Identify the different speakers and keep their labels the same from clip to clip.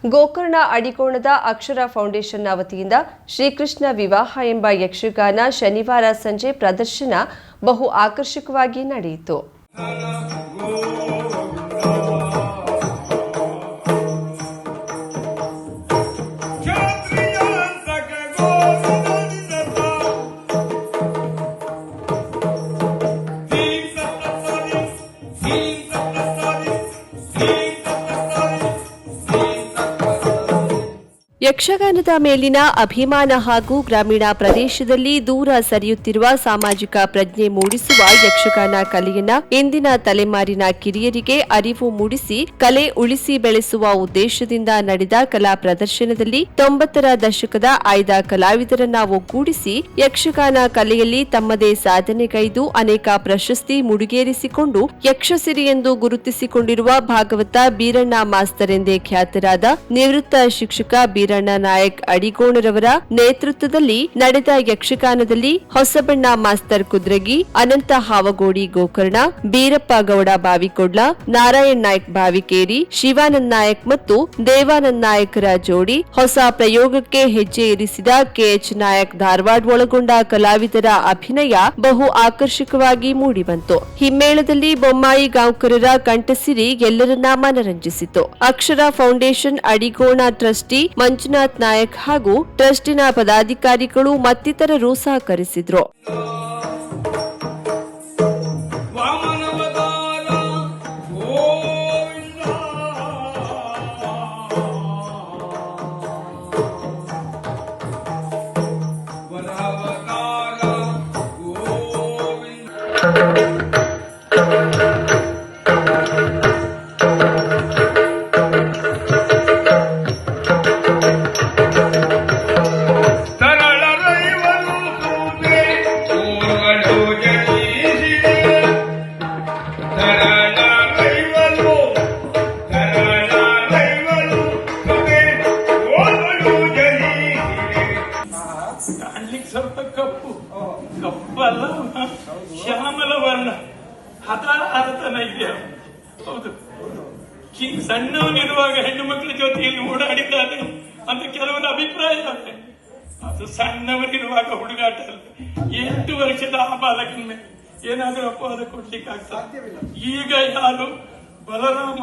Speaker 1: ಗೋಕರ್ಣ ಅಡಿಕೋಣದ ಅಕ್ಷರ ಫೌಂಡೇಶನ್ನ ವತಿಯಿಂದ ಶ್ರೀಕೃಷ್ಣ ವಿವಾಹ ಎಂಬ ಯಕ್ಷಗಾನ ಶನಿವಾರ ಸಂಜೆ ಪ್ರದರ್ಶನ ಬಹು ಆಕರ್ಷಕವಾಗಿ ನಡೆಯಿತು. ಯಕ್ಷಗಾನದ ಮೇಲಿನ ಅಭಿಮಾನ ಹಾಗೂ ಗ್ರಾಮೀಣ ಪ್ರದೇಶದಲ್ಲಿ ದೂರ ಸರಿಯುತ್ತಿರುವ ಸಾಮಾಜಿಕ ಪ್ರಜ್ಞೆ ಮೂಡಿಸುವ ಯಕ್ಷಗಾನ ಕಲೆಯನ್ನ ಇಂದಿನ ತಲೆಮಾರಿನ ಕಿರಿಯರಿಗೆ ಅರಿವು ಮೂಡಿಸಿ ಕಲೆ ಉಳಿಸಿ ಬೆಳೆಸುವ ಉದ್ದೇಶದಿಂದ ನಡೆದ ಕಲಾ ಪ್ರದರ್ಶನದಲ್ಲಿ 90ರ ದಶಕದ ಆಯ್ದ ಕಲಾವಿದರನ್ನ ಒಗ್ಗೂಡಿಸಿ ಯಕ್ಷಗಾನ ಕಲೆಯಲ್ಲಿ ತಮ್ಮದೇ ಸಾಧನೆಗೈದು ಅನೇಕ ಪ್ರಶಸ್ತಿ ಮುಡಿಗೇರಿಸಿಕೊಂಡು ಯಕ್ಷಸಿರಿ ಎಂದು ಗುರುತಿಸಿಕೊಂಡಿರುವ ಭಾಗವತ ಬೀರಣ್ಣ ಮಾಸ್ತರ್ ಎಂದೇ ಖ್ಯಾತರಾದ ನಿವೃತ್ತ ಶಿಕ್ಷಕ ಬೀರಣ್ಣ ನಾಯಕ್ ಅಡಿಗೋಣರವರ ನೇತೃತ್ವದಲ್ಲಿ ನಡೆದ ಯಕ್ಷಗಾನದಲ್ಲಿ ಹೊಸಬಣ್ಣ ಮಾಸ್ತರ್ ಕುದ್ರಗಿ, ಅನಂತ ಹಾವಗೋಡಿ ಗೋಕರ್ಣ, ಬೀರಪ್ಪ ಗೌಡ ಬಾವಿಕೊಡ್ಲ, ನಾರಾಯಣ್ ನಾಯಕ್ ಬಾವಿಕೇರಿ, ಶಿವಾನಂದ್ ನಾಯಕ್ ಮತ್ತು ದೇವಾನಂದ್ ನಾಯಕರ ಜೋಡಿ, ಹೊಸ ಪ್ರಯೋಗಕ್ಕೆ ಹೆಜ್ಜೆ ಇರಿಸಿದ ಕೆಎಚ್ ನಾಯಕ್ ಧಾರವಾಡ ಒಳಗೊಂಡ ಕಲಾವಿದರ ಅಭಿನಯ ಬಹು ಆಕರ್ಷಕವಾಗಿ ಮೂಡಿಬಂತು. ಹಿಮ್ಮೇಳದಲ್ಲಿ ಬೊಮ್ಮಾಯಿ ಗಾಂವ್ಕರರ ಕಂಠಸಿರಿ ಎಲ್ಲರನ್ನ ಮನರಂಜಿಸಿತು. ಅಕ್ಷರ ಫೌಂಡೇಶನ್ ಅಡಿಗೋಣ ಟ್ರಸ್ಟಿ ಮಂಜುನಾಥ್ ನಾಯಕ್ ಹಾಗೂ ಟ್ರಸ್ಟಿನ ಪದಾಧಿಕಾರಿಗಳು ಮತ್ತಿತರರು ಸಹಕರಿಸಿದ್ರು.
Speaker 2: ಕಪ್ಪಲ್ಲ ಶ್ಯಾಮಲ ವರ್ಣ ಹತಾರತನ ಇದೆ. ಹೌದು, ಸಣ್ಣವನಿರುವಾಗ ಹೆಣ್ಣು ಮಕ್ಕಳ ಜೊತೆಯಲ್ಲಿ ಓಡಾಡಿದ್ದಾರೆ ಅಂತ ಕೆಲವರ ಅಭಿಪ್ರಾಯ ಇದೆ. ಅದು ಸಣ್ಣವನಿರುವಾಗ ಹುಡುಗಾಟ ಅಲ್ಲ. 8 ವರ್ಷದ ಆ ಬಾಲಕನ ಮೇಲೆ ಏನಾದರೂ ಅಪವಾದ ಕೊಡ್ಲಿಕ್ಕೆ ಆಗ್ತದೆ. ಈಗ ಯಾರು ಬಲರಾಮ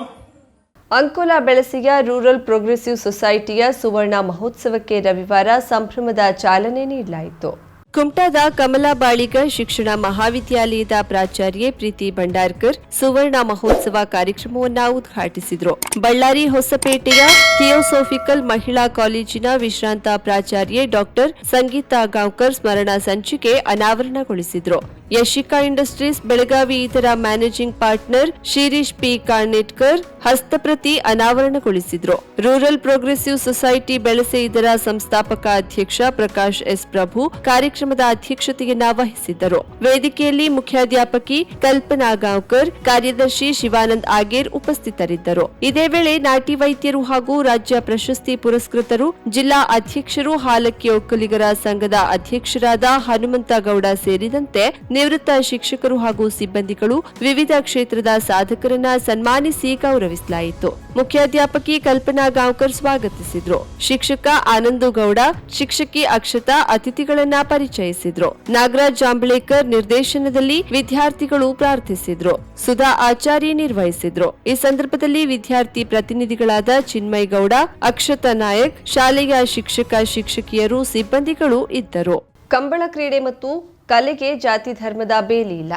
Speaker 1: ಅಂಕೋಲಾ ಬೆಳಸಿಯ ರೂರಲ್ ಪ್ರೋಗ್ರೆಸಿವ್ ಸೊಸೈಟಿಯ ಸುವರ್ಣ ಮಹೋತ್ಸವಕ್ಕೆ ರವಿವಾರ ಸಂಭ್ರಮದ ಚಾಲನೆ ನೀಡಲಾಯಿತು. ಕುಮಟಾದ ಕಮಲಾ ಬಾಳಿಗ ಶಿಕ್ಷಣ ಮಹಾವಿದ್ಯಾಲಯದ ಪ್ರಾಚಾರ್ಯೆ ಪ್ರೀತಿ ಭಂಡಾರ್ಕರ್ ಸುವರ್ಣ ಮಹೋತ್ಸವ ಕಾರ್ಯಕ್ರಮವನ್ನು ಉದ್ಘಾಟಿಸಿದರು. ಬಳ್ಳಾರಿ ಹೊಸಪೇಟೆಯ ಥಿಯೋಸೋಫಿಕಲ್ ಮಹಿಳಾ ಕಾಲೇಜಿನ ವಿಶ್ರಾಂತ ಪ್ರಾಚಾರ್ಯೆ ಡಾಕ್ಟರ್ ಸಂಗೀತಾ ಗಾಂವ್ಕರ್ ಸ್ಮರಣ ಸಂಚಿಕೆ ಅನಾವರಣಗೊಳಿಸಿದರು. ಯಶಿಕಾ ಇಂಡಸ್ಟ್ರೀಸ್ ಬೆಳಗಾವಿ ಇದರ ಮ್ಯಾನೇಜಿಂಗ್ ಪಾರ್ಟ್ನರ್ ಶಿರೀಶ್ ಪಿ ಕಾರ್ನೆಟ್ಕರ್ ಹಸ್ತಪ್ರತಿ ಅನಾವರಣಗೊಳಿಸಿದರು. ರೂರಲ್ ಪ್ರೋಗ್ರೆಸಿವ್ ಸೊಸೈಟಿ ಬೆಳಸೆ ಇದರ ಸಂಸ್ಥಾಪಕ ಅಧ್ಯಕ್ಷ ಪ್ರಕಾಶ್ ಎಸ್ ಪ್ರಭು ಕಾರ್ಯಕ್ರಮದ ಅಧ್ಯಕ್ಷತೆಯನ್ನ ವಹಿಸಿದ್ದರು. ವೇದಿಕೆಯಲ್ಲಿ ಮುಖ್ಯಾಧ್ಯಾಪಕಿ ಕಲ್ಪನಾ ಗಾಂವ್ಕರ್, ಕಾರ್ಯದರ್ಶಿ ಶಿವಾನಂದ್ ಆಗೇರ್ ಉಪಸ್ಥಿತರಿದ್ದರು. ಇದೇ ವೇಳೆ ನಾಟಿ ವೈದ್ಯರು ಹಾಗೂ ರಾಜ್ಯ ಪ್ರಶಸ್ತಿ ಪುರಸ್ಕೃತರು, ಜಿಲ್ಲಾ ಅಧ್ಯಕ್ಷರು, ಹಾಲಕ್ಕಿ ಒಕ್ಕಲಿಗರ ಸಂಘದ ಅಧ್ಯಕ್ಷರಾದ ಹನುಮಂತ ಗೌಡ ಸೇರಿದಂತೆ ನಿವೃತ್ತ ಶಿಕ್ಷಕರು ಹಾಗೂ ಸಿಬ್ಬಂದಿಗಳು ವಿವಿಧ ಕ್ಷೇತ್ರದ ಸಾಧಕರನ್ನ ಸನ್ಮಾನಿಸಿ ಗೌರವಿಸಲಾಯಿತು. ಮುಖ್ಯಾಧ್ಯಾಪಕಿ ಕಲ್ಪನಾ ಗಾಂವ್ಕರ್ ಸ್ವಾಗತಿಸಿದ್ರು. ಶಿಕ್ಷಕ ಆನಂದು ಗೌಡ, ಶಿಕ್ಷಕಿ ಅಕ್ಷತಾ ಅತಿಥಿಗಳನ್ನ ಪರಿಚಯಿಸಿದ್ರು. ನಾಗರಾಜ್ ಜಾಂಬಳೇಕರ್ ನಿರ್ದೇಶನದಲ್ಲಿ ವಿದ್ಯಾರ್ಥಿಗಳು ಪ್ರಾರ್ಥಿಸಿದ್ರು. ಸುಧಾ ಆಚಾರ್ಯ ನಿರ್ವಹಿಸಿದ್ರು. ಈ ಸಂದರ್ಭದಲ್ಲಿ ವಿದ್ಯಾರ್ಥಿ ಪ್ರತಿನಿಧಿಗಳಾದ ಚಿನ್ಮಯ್ ಗೌಡ, ಅಕ್ಷತಾ ನಾಯಕ್, ಶಾಲೆಯ ಶಿಕ್ಷಕ ಶಿಕ್ಷಕಿಯರು, ಸಿಬ್ಬಂದಿಗಳು ಇದ್ದರು. ಕಂಬಳ ಕ್ರೀಡೆ ಮತ್ತು ಕಲೆಗೆ ಜಾತಿ ಧರ್ಮದ ಬೇಲಿ ಇಲ್ಲ.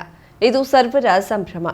Speaker 1: ಇದು ಸರ್ವರ ಸಂಭ್ರಮ.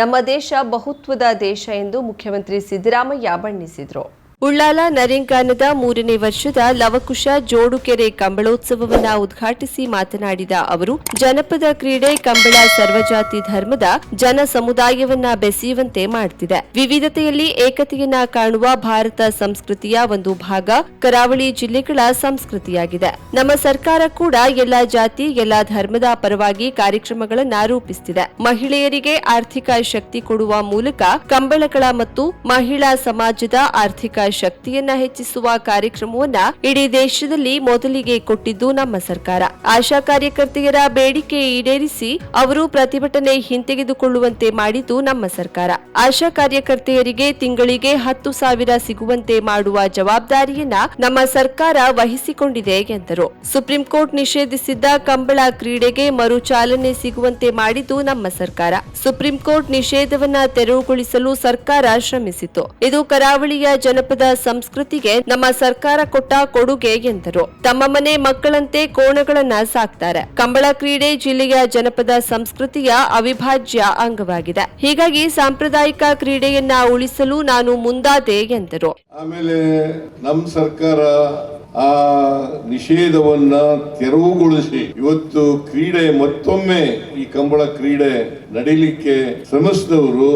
Speaker 1: ನಮ್ಮ ದೇಶ ಬಹುತ್ವದ ದೇಶ ಎಂದು ಮುಖ್ಯಮಂತ್ರಿ ಸಿದ್ದರಾಮಯ್ಯ ಬಣ್ಣಿಸಿದರು. ಉಳ್ಳಾಲ ನರೇಗಾನದ 3ನೇ ವರ್ಷದ ಲವಕುಶ ಜೋಡುಕೆರೆ ಕಂಬಳೋತ್ಸವವನ್ನು ಉದ್ಘಾಟಿಸಿ ಮಾತನಾಡಿದ ಅವರು, ಜನಪದ ಕ್ರೀಡೆ ಕಂಬಳ ಸರ್ವಜಾತಿ ಧರ್ಮದ ಜನ ಸಮುದಾಯವನ್ನ ಬೆಸೆಯುವಂತೆ ಮಾಡುತ್ತಿದೆ. ವಿವಿಧತೆಯಲ್ಲಿ ಏಕತೆಯನ್ನ ಕಾಣುವ ಭಾರತ ಸಂಸ್ಕೃತಿಯ ಒಂದು ಭಾಗ ಕರಾವಳಿ ಜಿಲ್ಲೆಗಳ ಸಂಸ್ಕೃತಿಯಾಗಿದೆ. ನಮ್ಮ ಸರ್ಕಾರ ಕೂಡ ಎಲ್ಲಾ ಜಾತಿ, ಎಲ್ಲಾ ಧರ್ಮದ ಪರವಾಗಿ ಕಾರ್ಯಕ್ರಮಗಳನ್ನ ರೂಪಿಸುತ್ತಿದೆ. ಮಹಿಳೆಯರಿಗೆ ಆರ್ಥಿಕ ಶಕ್ತಿ ಕೊಡುವ ಮೂಲಕ ಕಂಬಳಗಳ ಮತ್ತು ಮಹಿಳಾ ಸಮಾಜದ ಆರ್ಥಿಕ ಶಕ್ತಿಯನ್ನ ಹೆಚ್ಚಿಸುವ ಕಾರ್ಯಕ್ರಮವನ್ನ ಇಡೀ ದೇಶದಲ್ಲಿ ಮೊದಲಿಗೆ ಕೊಟ್ಟಿದ್ದು ನಮ್ಮ ಸರ್ಕಾರ. ಆಶಾ ಕಾರ್ಯಕರ್ತೆಯರ ಬೇಡಿಕೆ ಈಡೇರಿಸಿ ಅವರು ಪ್ರತಿಭಟನೆ ಹಿಂತೆಗೆದುಕೊಳ್ಳುವಂತೆ ಮಾಡಿದ್ದು ನಮ್ಮ ಸರ್ಕಾರ. ಆಶಾ ಕಾರ್ಯಕರ್ತೆಯರಿಗೆ ತಿಂಗಳಿಗೆ 10,000 ಸಿಗುವಂತೆ ಮಾಡುವ ಜವಾಬ್ದಾರಿಯನ್ನ ನಮ್ಮ ಸರ್ಕಾರ ವಹಿಸಿಕೊಂಡಿದೆ ಎಂದರು. ಸುಪ್ರೀಂ ಕೋರ್ಟ್ ನಿಷೇಧಿಸಿದ್ದ ಕಂಬಳ ಕ್ರೀಡೆಗೆ ಮರು ಚಾಲನೆ ಸಿಗುವಂತೆ ಮಾಡಿದ್ದು ನಮ್ಮ ಸರ್ಕಾರ. ಸುಪ್ರೀಂ ಕೋರ್ಟ್ ನಿಷೇಧವನ್ನ ತೆರವುಗೊಳಿಸಲು ಸರ್ಕಾರ ಶ್ರಮಿಸಿತು. ಇದು ಕರಾವಳಿಯ ಜನಪದ ಸಂಸ್ಕೃತಿಗೆ ನಮ್ಮ ಸರ್ಕಾರ ಕೊಟ್ಟ ಕೊಡುಗೆ ಎಂದರು. ತಮ್ಮ ಮನೆ ಮಕ್ಕಳಂತೆ ಕೋಣಗಳನ್ನ ಸಾಕ್ತಾರೆ. ಕಂಬಳ ಕ್ರೀಡೆ ಜಿಲ್ಲೆಯ ಜನಪದ ಸಂಸ್ಕೃತಿಯ ಅವಿಭಾಜ್ಯ ಅಂಗವಾಗಿದೆ. ಹೀಗಾಗಿ ಸಾಂಪ್ರದಾಯಿಕ ಕ್ರೀಡೆಯನ್ನ ಉಳಿಸಲು ನಾನು ಮುಂದಾದೆ ಎಂದರು.
Speaker 3: ಆಮೇಲೆ ನಮ್ಮ ಸರ್ಕಾರ ಆ ನಿಷೇಧವನ್ನ ತೆರವುಗೊಳಿಸಿ ಇವತ್ತು ಕ್ರೀಡೆ ಮತ್ತೊಮ್ಮೆ ಈ ಕಂಬಳ ಕ್ರೀಡೆ ನಡೀಲಿಕ್ಕೆ ಶ್ರಮಿಸಿದವರು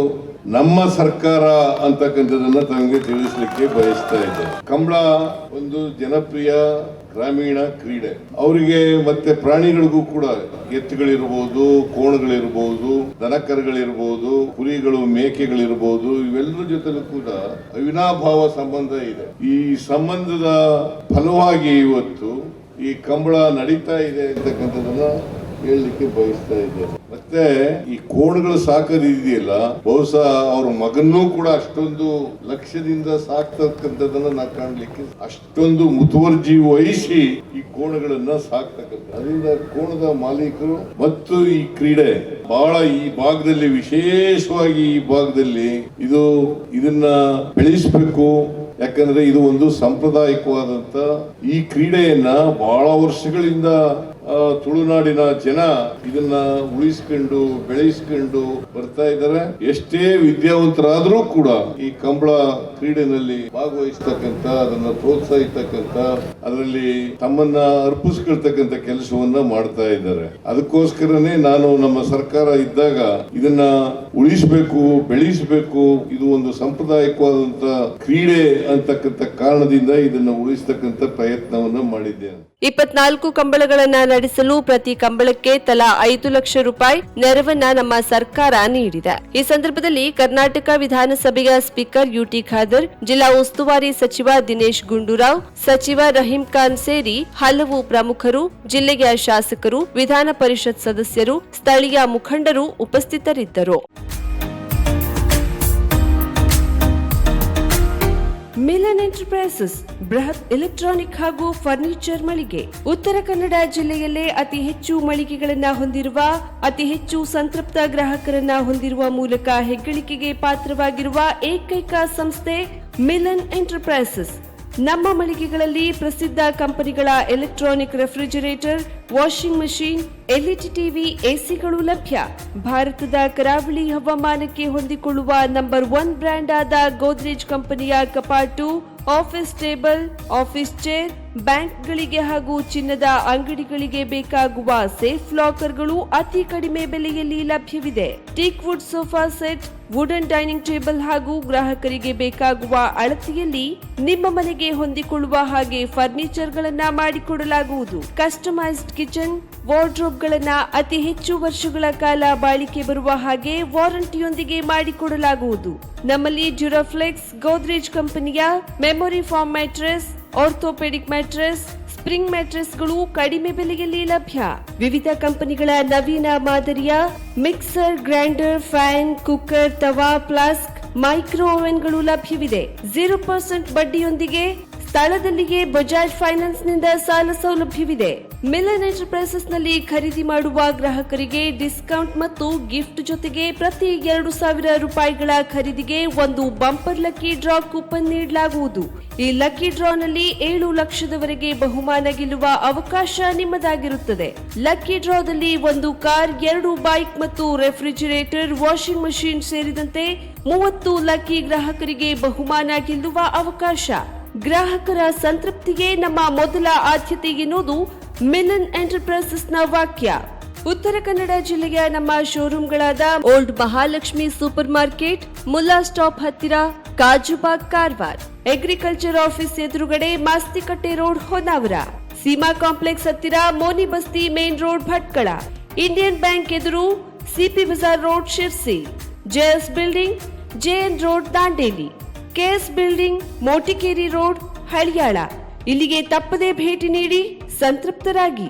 Speaker 3: ನಮ್ಮ ಸರ್ಕಾರ ಅಂತಕ್ಕಂಥದನ್ನ ತಮಗೆ ತಿಳಿಸ್ಲಿಕ್ಕೆ ಬಯಸ್ತಾ ಇದ್ದಾರೆ. ಕಂಬಳ ಒಂದು ಜನಪ್ರಿಯ ಗ್ರಾಮೀಣ ಕ್ರೀಡೆ. ಅವರಿಗೆ ಮತ್ತೆ ಪ್ರಾಣಿಗಳಿಗೂ ಕೂಡ ಎತ್ತುಗಳಿರ್ಬೋದು, ಕೋಣಗಳಿರ್ಬೋದು, ದನಕರುಗಳಿರ್ಬೋದು, ಕುರಿಗಳು, ಮೇಕೆಗಳಿರ್ಬೋದು, ಇವೆಲ್ಲರ ಜೊತೆಲೂ ಕೂಡ ಅವಿನಾಭಾವ ಸಂಬಂಧ ಇದೆ. ಈ ಸಂಬಂಧದ ಫಲವಾಗಿ ಇವತ್ತು ಈ ಕಂಬಳ ನಡೀತಾ ಇದೆ ಅಂತಕ್ಕಂಥದನ್ನ ಹೇಳಲಿಕ್ಕೆ ಬಯಸ್ತಾ ಇದ್ದೇನೆ. ಮತ್ತೆ ಈ ಕೋಣಗಳು ಸಾಕೋದಿದೆಯಲ್ಲ, ಬಹುಶಃ ಅವ್ರ ಮಗನ್ನೂ ಕೂಡ ಅಷ್ಟೊಂದು ಲಕ್ಷ್ಯದಿಂದ ಸಾಕ್ತಕ್ಕಂಥದನ್ನ ನಾ ಕಾಣ್ಲಿಕ್ಕೆ, ಅಷ್ಟೊಂದು ಮುತುವರ್ಜಿ ವಹಿಸಿ ಈ ಕೋಣಗಳನ್ನ ಸಾಕ್ತಕ್ಕಂಥ. ಅದರಿಂದ ಕೋಣದ ಮಾಲೀಕರು ಮತ್ತು ಈ ಕ್ರೀಡೆ ಬಹಳ ಈ ಭಾಗದಲ್ಲಿ, ವಿಶೇಷವಾಗಿ ಈ ಭಾಗದಲ್ಲಿ ಇದನ್ನ ಬೆಳೆಸಬೇಕು. ಯಾಕಂದ್ರೆ ಇದು ಒಂದು ಸಾಂಪ್ರದಾಯಿಕವಾದಂತ ಈ ಕ್ರೀಡೆಯನ್ನ ಬಹಳ ವರ್ಷಗಳಿಂದ ತುಳುನಾಡಿನ ಜನ ಇದನ್ನ ಉಳಿಸ್ಕೊಂಡು ಬೆಳೆಸ್ಕೊಂಡು ಬರ್ತಾ ಇದ್ದಾರೆ. ಎಷ್ಟೇ ವಿದ್ಯಾವಂತರಾದ್ರೂ ಕೂಡ ಈ ಕಂಬಳ ಕ್ರೀಡೆನಲ್ಲಿ ಭಾಗವಹಿಸ್ತಕ್ಕಂಥ, ಅದನ್ನ ಪ್ರೋತ್ಸಾಹಿಸ್ತಕ್ಕಂಥ, ಅದರಲ್ಲಿ ತಮ್ಮನ್ನ ಅರ್ಪಿಸ್ಕೊಳ್ತಕ್ಕಂಥ ಕೆಲಸವನ್ನ ಮಾಡ್ತಾ ಇದ್ದಾರೆ. ಅದಕ್ಕೋಸ್ಕರನೇ ನಾನು ನಮ್ಮ ಸರ್ಕಾರ ಇದ್ದಾಗ ಇದನ್ನ ಉಳಿಸಬೇಕು, ಬೆಳೆಸಬೇಕು, ಇದು ಒಂದು ಸಾಂಪ್ರದಾಯಿಕವಾದಂತ ಕ್ರೀಡೆ ಅಂತಕ್ಕಂಥ ಕಾರಣದಿಂದ ಇದನ್ನ ಉಳಿಸ್ತಕ್ಕಂಥ ಪ್ರಯತ್ನವನ್ನ ಮಾಡಿದ್ದೇನೆ.
Speaker 1: 24 ಕಂಬಳಗಳನ್ನ ನಡೆಸಲು ಪ್ರತಿ ಕಂಬಳಕ್ಕೆ ತಲಾ 5 ಲಕ್ಷ ರೂಪಾಯಿ ನೆರವನ್ನ ನಮ್ಮ ಸರ್ಕಾರ ನೀಡಿದೆ. ಈ ಸಂದರ್ಭದಲ್ಲಿ ಕರ್ನಾಟಕ ವಿಧಾನಸಭೆಯ ಸ್ಪೀಕರ್ ಯುಟಿ ಖಾದರ್, ಜಿಲ್ಲಾ ಉಸ್ತುವಾರಿ ಸಚಿವ ದಿನೇಶ್ ಗುಂಡೂರಾವ್, ಸಚಿವ ರಹೀಂ ಖಾನ್ ಸೇರಿ ಹಲವು ಪ್ರಮುಖರು, ಜಿಲ್ಲೆಯ ಶಾಸಕರು, ವಿಧಾನ ಪರಿಷತ್ ಸದಸ್ಯರು, ಸ್ಥಳೀಯ ಮುಖಂಡರು ಉಪಸ್ಥಿತರಿದ್ದರು. ಮಿಲನ್ ಎಂಟರ್ಪ್ರೈಸಸ್ ಬೃಹತ್ ಎಲೆಕ್ಟ್ರಾನಿಕ್ ಹಾಗೂ ಫರ್ನಿಚರ್ ಮಳಿಗೆ. ಉತ್ತರ ಕನ್ನಡ ಜಿಲ್ಲೆಯಲ್ಲೇ ಅತಿ ಹೆಚ್ಚು ಮಳಿಗೆಗಳನ್ನ ಹೊಂದಿರುವ, ಅತಿ ಹೆಚ್ಚು ಸಂತೃಪ್ತ ಗ್ರಾಹಕರನ್ನ ಹೊಂದಿರುವ ಮೂಲಕ ಹೆಗ್ಗಳಿಕೆಗೆ ಪಾತ್ರವಾಗಿರುವ ಏಕೈಕ ಸಂಸ್ಥೆ ಮಿಲನ್ ಎಂಟರ್ಪ್ರೈಸಸ್. ನಮ್ಮ ಮಳಿಗೆಗಳಲ್ಲಿ ಪ್ರಸಿದ್ಧ ಕಂಪನಿಗಳ electronic refrigerator, washing machine, LED TV, ಎಸಿಗಳು ಲಭ್ಯ. ಭಾರತದ ಕರಾವಳಿ ಹವಾಮಾನಕ್ಕೆ ಹೊಂದಿಕೊಳ್ಳುವ ನಂಬರ್ 1 ಬ್ರ್ಯಾಂಡ್ ಆದ ಗೋದ್ರೇಜ್ ಕಂಪನಿಯ ಕಪಾಟು, ಆಫೀಸ್ ಟೇಬಲ್, ಆಫೀಸ್ ಚೇರ್, ಬ್ಯಾಂಕ್ಗಳಿಗೆ ಹಾಗೂ ಚಿನ್ನದ ಅಂಗಡಿಗಳಿಗೆ ಬೇಕಾಗುವ ಸೇಫ್ ಲಾಕರ್ಗಳು ಅತಿ ಕಡಿಮೆ ಬೆಲೆಯಲ್ಲಿ ಲಭ್ಯವಿದೆ. Teak wood sofa set, wooden dining table ಹಾಗೂ ಗ್ರಾಹಕರಿಗೆ ಬೇಕಾಗುವ ಅಳತೆಯಲ್ಲಿ ನಿಮ್ಮ ಮನೆಗೆ ಹೊಂದಿಕೊಳ್ಳುವ ಹಾಗೆ ಫರ್ನಿಚರ್ಗಳನ್ನ ಮಾಡಿಕೊಡಲಾಗುವುದು. ಕಸ್ಟಮೈಸ್ಡ್ ಕಿಚನ್, ವಾರ್ಡ್ರೋಬ್ಗಳನ್ನ ಅತಿ ಹೆಚ್ಚು ವರ್ಷಗಳ ಕಾಲ ಬಾಳಿಕೆ ಬರುವ ಹಾಗೆ ವಾರಂಟಿಯೊಂದಿಗೆ ಮಾಡಿಕೊಡಲಾಗುವುದು. ನಮ್ಮಲ್ಲಿ ಡ್ಯೂರಾಫ್ಲೆಕ್ಸ್, ಗೋದ್ರೇಜ್ ಕಂಪನಿಯ memory foam mattress, orthopaedic mattress, spring ಮ್ಯಾಟ್ರೆಸ್ಗಳು ಕಡಿಮೆ ಬೆಲೆಯಲ್ಲಿ ಲಭ್ಯ. ವಿವಿಧ ಕಂಪನಿಗಳ ನವೀನ ಮಾದರಿಯ mixer, grinder, fan, cooker, tawa, flask, micro ಓವೆನ್ಗಳು ಲಭ್ಯವಿದೆ. 0% ಬಡ್ಡಿಯೊಂದಿಗೆ ಸ್ಥಳದಲ್ಲಿಯೇ ಬಜಾಜ್ ಫೈನಾನ್ಸ್ ನಿಂದ ಸಾಲ ಸೌಲಭ್ಯವಿದೆ. ಮಿಲನ್ ಎಂಟರ್ಪ್ರೈಸಸ್ ನಲ್ಲಿ ಖರೀದಿ ಮಾಡುವ ಗ್ರಾಹಕರಿಗೆ ಡಿಸ್ಕೌಂಟ್ ಮತ್ತು ಗಿಫ್ಟ್ ಜೊತೆಗೆ ಪ್ರತಿ 2,000 ರೂಪಾಯಿಗಳ ಖರೀದಿಗೆ ಒಂದು ಬಂಪರ್ ಲಕ್ಕಿ ಡ್ರಾ ಕೂಪನ್ ನೀಡಲಾಗುವುದು. ಈ ಲಕ್ಕಿ ಡ್ರಾನಲ್ಲಿ 7 ಲಕ್ಷದವರೆಗೆ ಬಹುಮಾನ ಗೆಲ್ಲುವ ಅವಕಾಶ ನಿಮ್ಮದಾಗಿರುತ್ತದೆ. ಲಕ್ಕಿ ಡ್ರಾದಲ್ಲಿ 1 ಕಾರ್, 2 ಬೈಕ್ ಮತ್ತು ರೆಫ್ರಿಜರೇಟರ್, ವಾಷಿಂಗ್ ಮಷೀನ್ ಸೇರಿದಂತೆ 30 ಲಕ್ಕಿ ಗ್ರಾಹಕರಿಗೆ ಬಹುಮಾನ ಗೆಲ್ಲುವ ಅವಕಾಶ. ಗ್ರಾಹಕರ ಸಂತೃಪ್ತಿಗೆ ನಮ್ಮ ಮೊದಲ ಆದ್ಯತೆ ಎನ್ನುವುದು ಮಿಲನ್ ಎಂಟರ್ಪ್ರೈಸಸ್ ನ ವಾಕ್ಯ. ಉತ್ತರ ಕನ್ನಡ ಜಿಲ್ಲೆಯ ನಮ್ಮ ಶೋರೂಮ್ಗಳಾದ old Mahalakshmi super market, Mulla stop ಹತ್ತಿರ, ಕಾಜುಬಾಗ್, ಕಾರವಾರ, ಅಗ್ರಿಕಲ್ಚರ್ ಆಫೀಸ್ ಎದುರುಗಡೆ, ಮಾಸ್ತಿಕಟ್ಟೆ ರೋಡ್, ಹೊನ್ನಾವರ, ಸೀಮಾ ಕಾಂಪ್ಲೆಕ್ಸ್ ಹತ್ತಿರ, Moni Basti main road, Bhatkal, Indian bank ಎದುರು, CP Bazar road, Sirsi, JS building, JN road, Dandeli. KS building, Motikeri road, Haliyal. ಇಲ್ಲಿಗೆ ತಪ್ಪದೇ ಭೇಟಿ ನೀಡಿ ಸಂತೃಪ್ತರಾಗಿ.